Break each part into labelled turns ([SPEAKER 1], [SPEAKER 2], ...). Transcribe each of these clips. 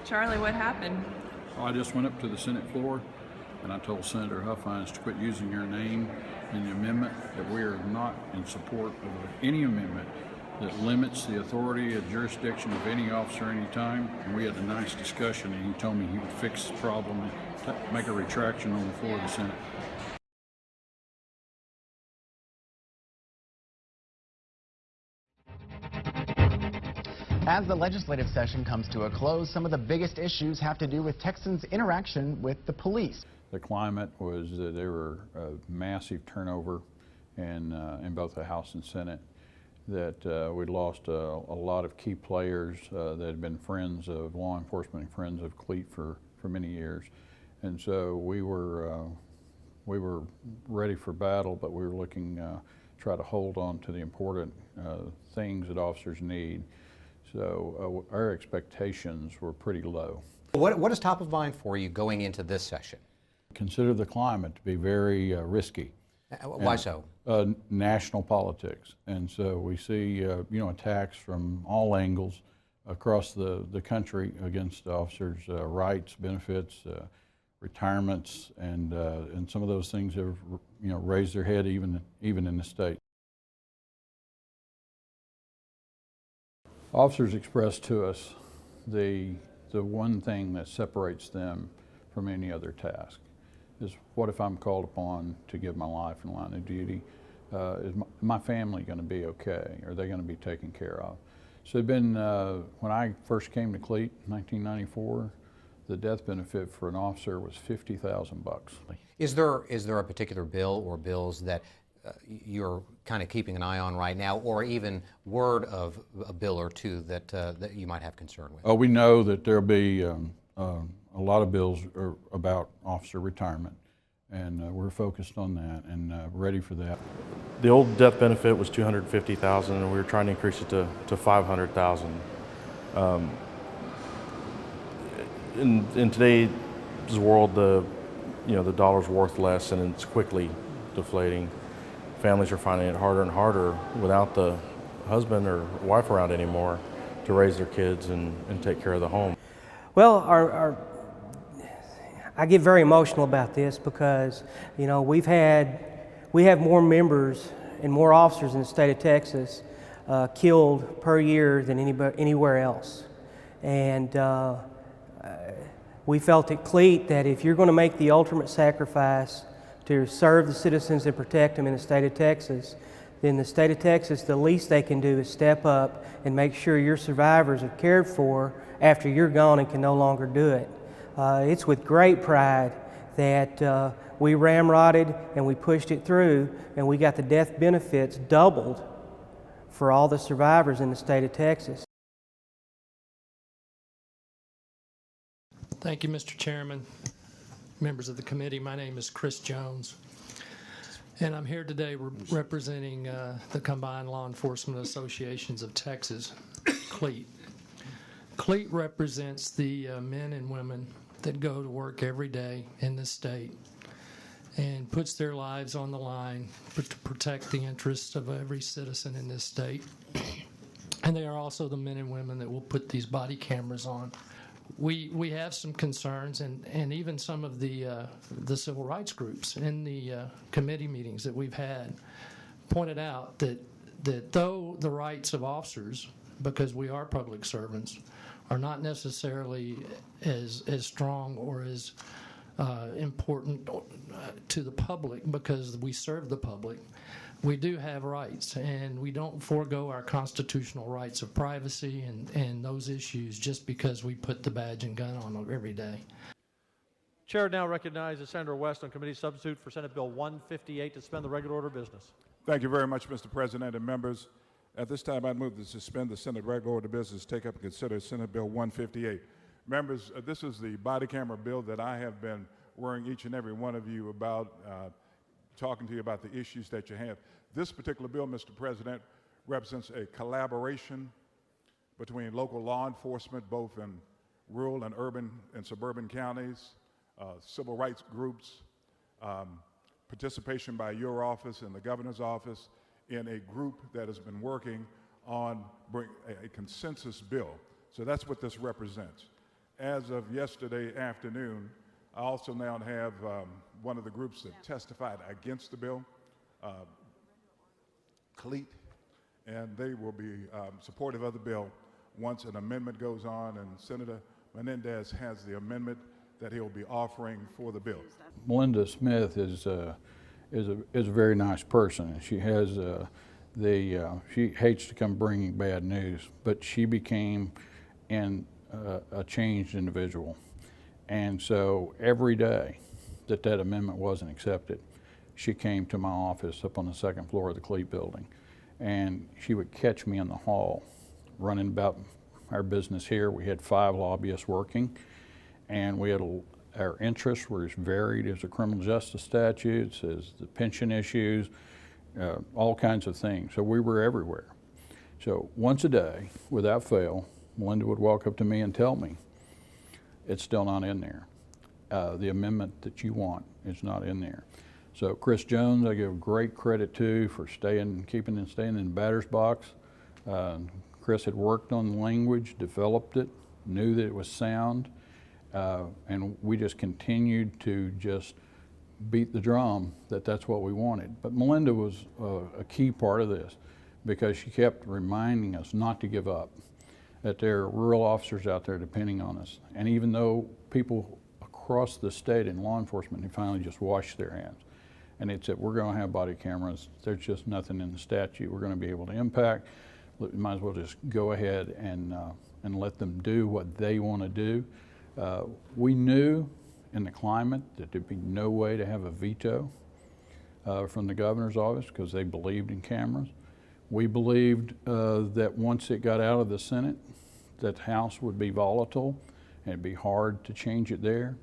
[SPEAKER 1] Charlie, what happened?
[SPEAKER 2] Well, I just went up to the Senate floor and I told Senator Huffines to quit using her name in the amendment, that we are not in support of any amendment that limits the authority and jurisdiction of any officer any time. And we had a nice discussion, and he told me he would fix the problem and make a retraction on the floor of the Senate.
[SPEAKER 3] As the legislative session comes to a close, some of the biggest issues have to do with Texans' interaction with the police.
[SPEAKER 2] The climate was that there were a massive turnover in both the House and Senate, that we'd lost a lot of key players that had been friends of law enforcement and friends of CLEAT for many years. And so we were ready for battle, but we were looking try to hold on to the important things that officers need. So our expectations were pretty low.
[SPEAKER 4] What is top of mind for you going into this session?
[SPEAKER 2] Consider the climate to be very risky.
[SPEAKER 4] Why so?
[SPEAKER 2] National politics. And so we see attacks from all angles across the country against officers' rights, benefits, retirements, and some of those things have raised their head even in the state. Officers express to us the one thing that separates them from any other task is, what if I'm called upon to give my life in line of duty? Is my family going to be okay? Are they going to be taken care of? So it's been, when I first came to CLEAT in 1994, the death benefit for an officer was $50,000.
[SPEAKER 4] Is there a particular bill or bills that you're kind of keeping an eye on right now, or even word of a bill or two that you might have concern with?
[SPEAKER 2] Oh, we know that there'll be a lot of bills about officer retirement, and we're focused on that and ready for that.
[SPEAKER 5] The old death benefit was $250,000, and we were trying to increase it to $500,000. In today's world, the dollar's worth less, and it's quickly deflating. Families are finding it harder and harder without the husband or wife around anymore to raise their kids and take care of the home.
[SPEAKER 6] Well, I get very emotional about this because, we have more members and more officers in the state of Texas killed per year than anywhere else. And we felt at CLEAT that if you're going to make the ultimate sacrifice to serve the citizens and protect them in the state of Texas, then the state of Texas, the least they can do is step up and make sure your survivors are cared for after you're gone and can no longer do it. It's with great pride that we ramrodded and we pushed it through, and we got the death benefits doubled for all the survivors in the state of Texas.
[SPEAKER 7] Thank you, Mr. Chairman. Members of the committee, my name is Chris Jones, and I'm here today representing the Combined Law Enforcement Associations of Texas, CLEAT. CLEAT represents the men and women that go to work every day in this state and puts their lives on the line to protect the interests of every citizen in this state. And they are also the men and women that will put these body cameras on. We have some concerns, and even some of the civil rights groups in the committee meetings that we've had pointed out that though the rights of officers, because we are public servants, are not necessarily as strong or as important to the public because we serve the public, we do have rights, and we don't forego our constitutional rights of privacy and those issues just because we put the badge and gun on every day.
[SPEAKER 8] Chair now recognizes Senator West on committee substitute for Senate Bill 158 to suspend the regular order of business.
[SPEAKER 9] Thank you very much, Mr. President and members. At this time, I move to suspend the Senate regular order of business, take up and consider Senate Bill 158. Members, this is the body camera bill that I have been worrying each and every one of you about, talking to you about the issues that you have. This particular bill, Mr. President, represents a collaboration between local law enforcement, both in rural and urban and suburban counties, civil rights groups, participation by your office and the governor's office in a group that has been working on a consensus bill. So that's what this represents. as of yesterday afternoon, I also now have one of the groups that testified against the bill, CLEAT, and they will be supportive of the bill once an amendment goes on, and Senator Menendez has the amendment that he'll be offering for the bill.
[SPEAKER 2] Melinda Smith is a very nice person. She has she hates to come bringing bad news, but she became a changed individual. And so every day that amendment wasn't accepted, she came to my office up on the second floor of the CLEAT building, and she would catch me in the hall running about our business here. We had 5 lobbyists working, and we had our interests were as varied as the criminal justice statutes, as the pension issues, all kinds of things. So we were everywhere. So once a day, without fail, Melinda would walk up to me and tell me, it's still not in there. The amendment that you want is not in there. So Chris Jones, I give great credit to for staying in the batter's box. Chris had worked on the language, developed it, knew that it was sound, and we just continued to just beat the drum that that's what we wanted. But Melinda was a key part of this, because she kept reminding us not to give up, that there are rural officers out there depending on us. And even though people across the state in law enforcement have finally just washed their hands, and they said, we're going to have body cameras, there's just nothing in the statute we're going to be able to impact, we might as well just go ahead and let them do what they want to do. We knew in the climate that there'd be no way to have a veto from the governor's office, because they believed in cameras. We believed that once it got out of the Senate, that the House would be volatile and it'd be hard to change it there.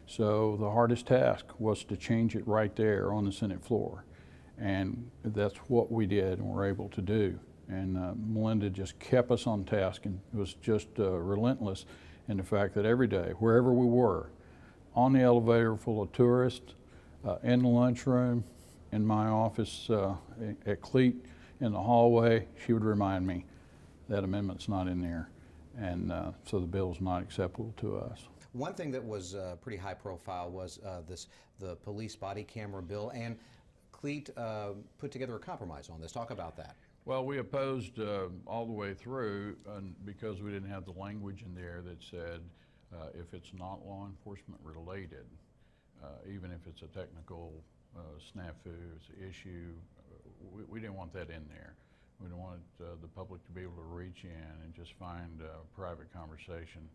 [SPEAKER 2] So the hardest task was to change it right there on the Senate floor. And that's what we did and were able to do. And Melinda just kept us on task and was just relentless in the fact that every day, wherever we were, on the elevator full of tourists, in the lunchroom, in my office at CLEAT, in the hallway, she would remind me that amendment's not in there, and so the bill's not acceptable to us.
[SPEAKER 4] One thing that was pretty high profile was the police body camera bill, and CLEAT put together a compromise on this. Talk about that.
[SPEAKER 2] Well, we opposed all the way through because we didn't have the language in there that said if it's not law enforcement related, even if it's a technical snafu, it's an issue, we didn't want that in there. We didn't want the public to be able to reach in and just find a private conversation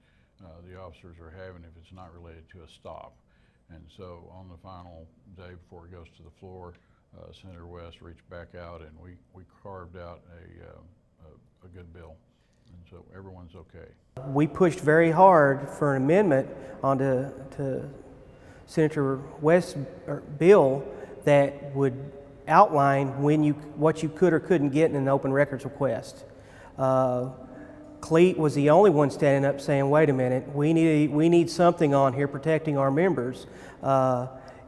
[SPEAKER 2] the officers are having if it's not related to a stop. And so on the final day before it goes to the floor, Senator West reached back out and we carved out a good bill. And so everyone's okay.
[SPEAKER 6] We pushed very hard for an amendment onto Senator West's bill that would outline what you could or couldn't get in an open records request. CLEAT was the only one standing up saying, wait a minute, we need something on here protecting our members.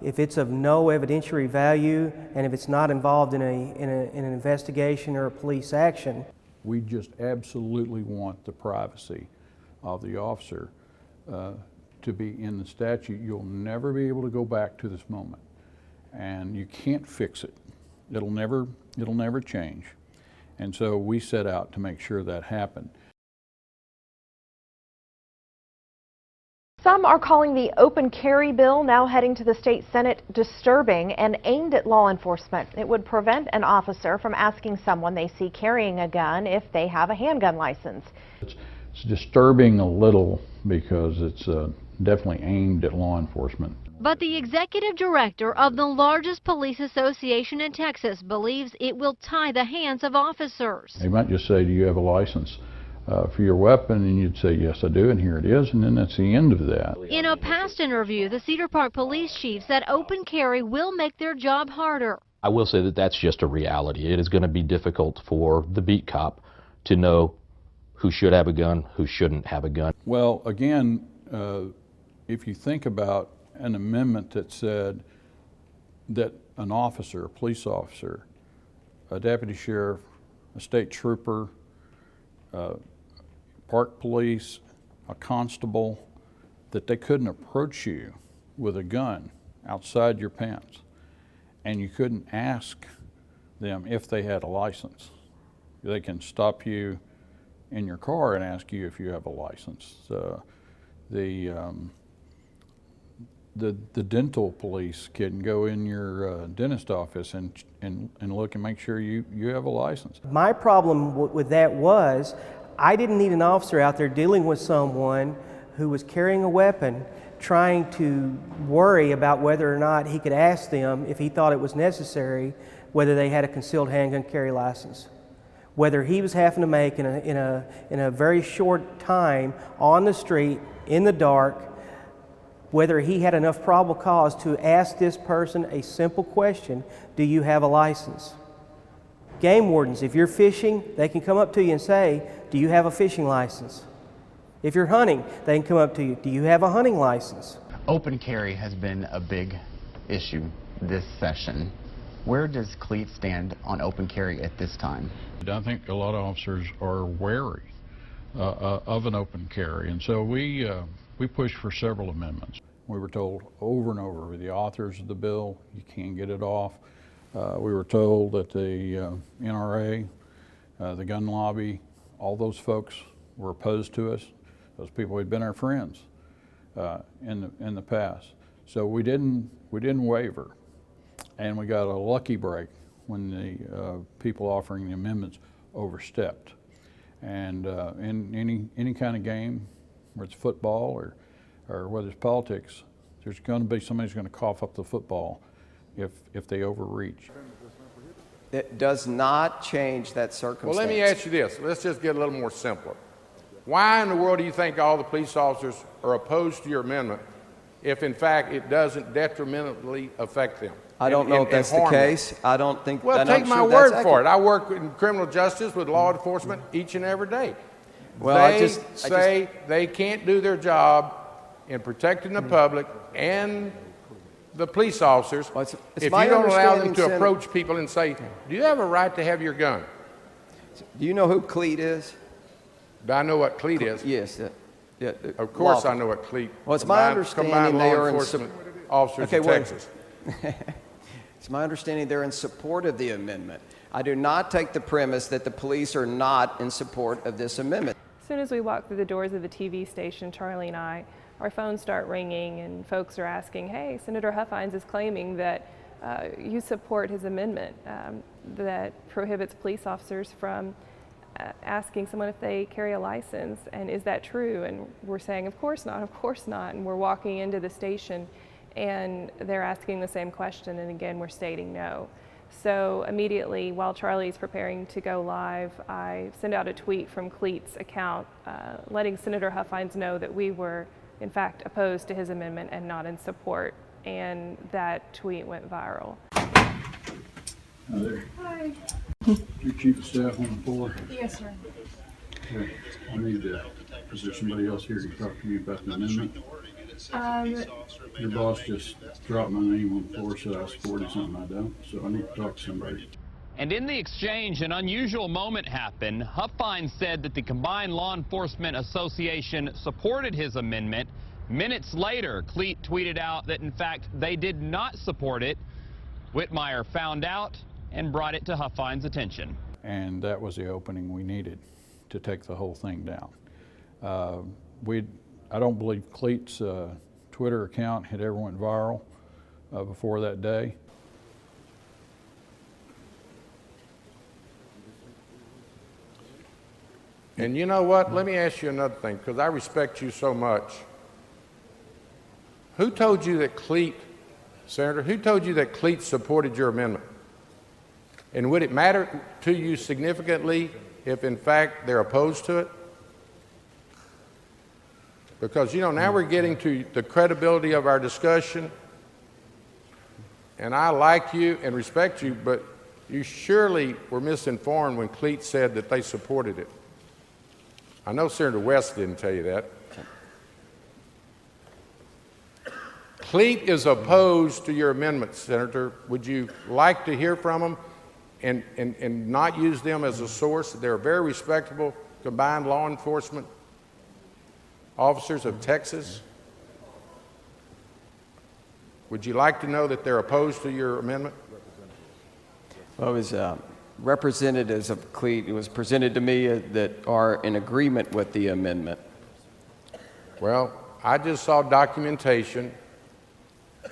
[SPEAKER 6] If it's of no evidentiary value and if it's not involved in an investigation or a police action.
[SPEAKER 2] We just absolutely want the privacy of the officer to be in the statute. You'll never be able to go back to this moment, and you can't fix it. It'll never change. And so we set out to make sure that happened.
[SPEAKER 1] Some are calling the open carry bill, now heading to the state Senate, disturbing and aimed at law enforcement. It would prevent an officer from asking someone they see carrying a gun if they have a handgun license.
[SPEAKER 2] It's disturbing a little because it's definitely aimed at law enforcement.
[SPEAKER 10] But the executive director of the largest police association in Texas believes it will tie the hands of officers.
[SPEAKER 2] They might just say, do you have a license for your weapon? And you'd say, yes, I do, and here it is, and then that's the end of that.
[SPEAKER 10] In a past interview, the Cedar Park police chief said open carry will make their job harder.
[SPEAKER 11] I will say that that's just a reality. It is going to be difficult for the beat cop to know who should have a gun, who shouldn't have a gun.
[SPEAKER 2] Well, again, if you think about an amendment that said that an officer, a police officer, a deputy sheriff, a state trooper, park police, a constable, that they couldn't approach you with a gun outside your pants, and you couldn't ask them if they had a license. They can stop you in your car and ask you if you have a license. The dental police can go in your dentist office and look and make sure you have a license.
[SPEAKER 6] My problem with that was I didn't need an officer out there dealing with someone who was carrying a weapon, trying to worry about whether or not he could ask them if he thought it was necessary, whether they had a concealed handgun carry license. Whether he was having to make in a very short time on the street, in the dark, whether he had enough probable cause to ask this person a simple question, do you have a license? Game wardens, if you're fishing, they can come up to you and say, do you have a fishing license? If you're hunting, they can come up to you, do you have a hunting license?
[SPEAKER 3] Open carry has been a big issue this session. Where does CLEAT stand on open carry at this time?
[SPEAKER 2] I think a lot of officers are wary of an open carry, and so we pushed for several amendments. We were told over and over with the authors of the bill, you can't get it off. We were told that the NRA, the gun lobby, all those folks were opposed to us. Those people had been our friends in the past. So we didn't waver, and we got a lucky break when the people offering the amendments overstepped. And in any kind of game, whether it's football or whether it's politics, there's going to be somebody who's going to cough up the football if they overreach.
[SPEAKER 12] It does not change that circumstance.
[SPEAKER 13] Well, let me ask you this. Let's just get a little more simpler. Why in the world do you think all the police officers are opposed to your amendment if, in fact, it doesn't detrimentally affect them?
[SPEAKER 12] I don't know if that's the case. I don't think.
[SPEAKER 13] Well, take my word for it. I work in criminal justice with law enforcement each and every day.
[SPEAKER 12] Well,
[SPEAKER 13] they say they can't do their job in protecting the public and the police officers if you don't allow them to approach people and say, do you have a right to have your gun?
[SPEAKER 12] Do you know who CLEAT is?
[SPEAKER 13] Do I know what CLEAT is?
[SPEAKER 12] Yes. Yeah,
[SPEAKER 13] of course I know what CLEAT is.
[SPEAKER 12] Well, it's my understanding they are
[SPEAKER 13] officers in Texas.
[SPEAKER 12] It's my understanding they're in support of the amendment. I do not take the premise that the police are not in support of this amendment.
[SPEAKER 14] As soon as we walk through the doors of the TV station, Charlie and I, our phones start ringing and folks are asking, hey, Senator Huffines is claiming that you support his amendment that prohibits police officers from asking someone if they carry a license, and is that true? And we're saying, of course not, and we're walking into the station and they're asking the same question, and again we're stating no. So immediately, while Charlie's preparing to go live, I send out a tweet from CLEAT's account letting Senator Huffines know that we were in fact opposed to his amendment and not in support, and that tweet went viral.
[SPEAKER 2] Hi there.
[SPEAKER 14] Hi.
[SPEAKER 2] Your chief of staff on the floor?
[SPEAKER 14] Yes, sir.
[SPEAKER 2] Okay. I need to, is there somebody else here to talk to you about the amendment? Your boss just dropped my name on the floor, said I supported something I don't, so I need to talk to somebody.
[SPEAKER 15] And in the exchange, an unusual moment happened. Huffines said that the Combined Law Enforcement Association supported his amendment. Minutes later, CLEAT tweeted out that, in fact, they did not support it. Whitmire found out and brought it to Huffines' attention.
[SPEAKER 2] And that was the opening we needed to take the whole thing down. I don't believe CLEAT's Twitter account had ever went viral before that day.
[SPEAKER 13] And you know what? Let me ask you another thing, because I respect you so much. Who told you that CLEAT, Senator, who told you that CLEAT supported your amendment? And would it matter to you significantly if, in fact, they're opposed to it? Because, you know, now we're getting to the credibility of our discussion, and I like you and respect you, but you surely were misinformed when CLEAT said that they supported it. I know Senator West didn't tell you that. CLEAT is opposed to your amendment, Senator. Would you like to hear from them and not use them as a source? They're very respectable combined law enforcement officers of Texas. Would you like to know that they're opposed to your amendment?
[SPEAKER 12] Well, it was representatives of CLEAT. It was presented to me that are in agreement with the amendment.
[SPEAKER 13] Well, I just saw documentation,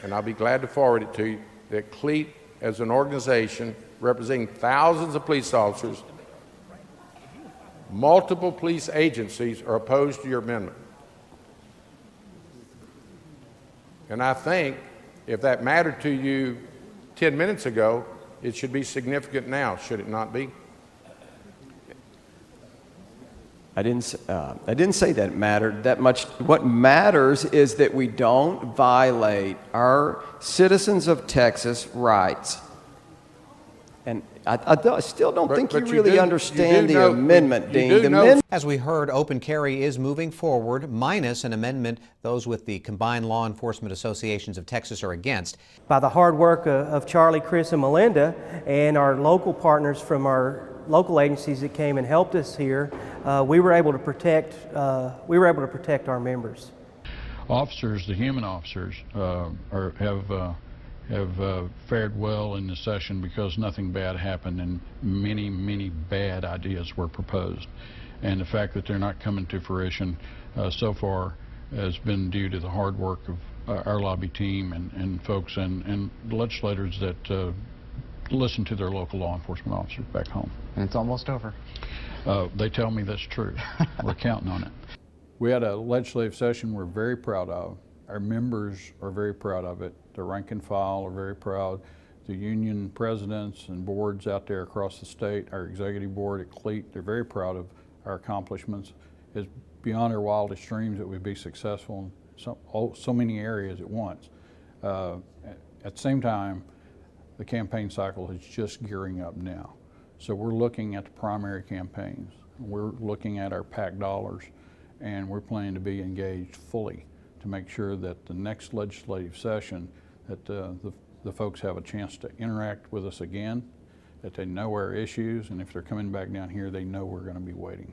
[SPEAKER 13] and I'll be glad to forward it to you, that CLEAT as an organization representing thousands of police officers, multiple police agencies are opposed to your amendment. And I think if that mattered to you 10 minutes ago, it should be significant now, should it not be?
[SPEAKER 12] I didn't say that it mattered that much. What matters is that we don't violate our citizens of Texas rights. And I still don't think you really understand the amendment, Dean.
[SPEAKER 4] As we heard, open carry is moving forward, minus an amendment those with the Combined Law Enforcement Associations of Texas are against.
[SPEAKER 6] By the hard work of Charlie, Chris, and Melinda, and our local partners from our local agencies that came and helped us here, we were able to protect our members.
[SPEAKER 2] Officers, the human officers, have fared well in the session because nothing bad happened and many bad ideas were proposed. And the fact that they're not coming to fruition so far has been due to the hard work of our lobby team and folks and legislators that listen to their local law enforcement officers back home.
[SPEAKER 3] And it's almost over.
[SPEAKER 2] They tell me that's true. We're counting on it. We had a legislative session we're very proud of. Our members are very proud of it. The rank and file are very proud. The union presidents and boards out there across the state, our executive board at CLEAT, they're very proud of our accomplishments. It's beyond our wildest dreams that we'd be successful in so many areas at once. At the same time, the campaign cycle is just gearing up now. So we're looking at the primary campaigns. We're looking at our PAC dollars, and we're planning to be engaged fully to make sure that the next legislative session that the folks have a chance to interact with us again, that they know our issues, and if they're coming back down here, they know we're going to be waiting.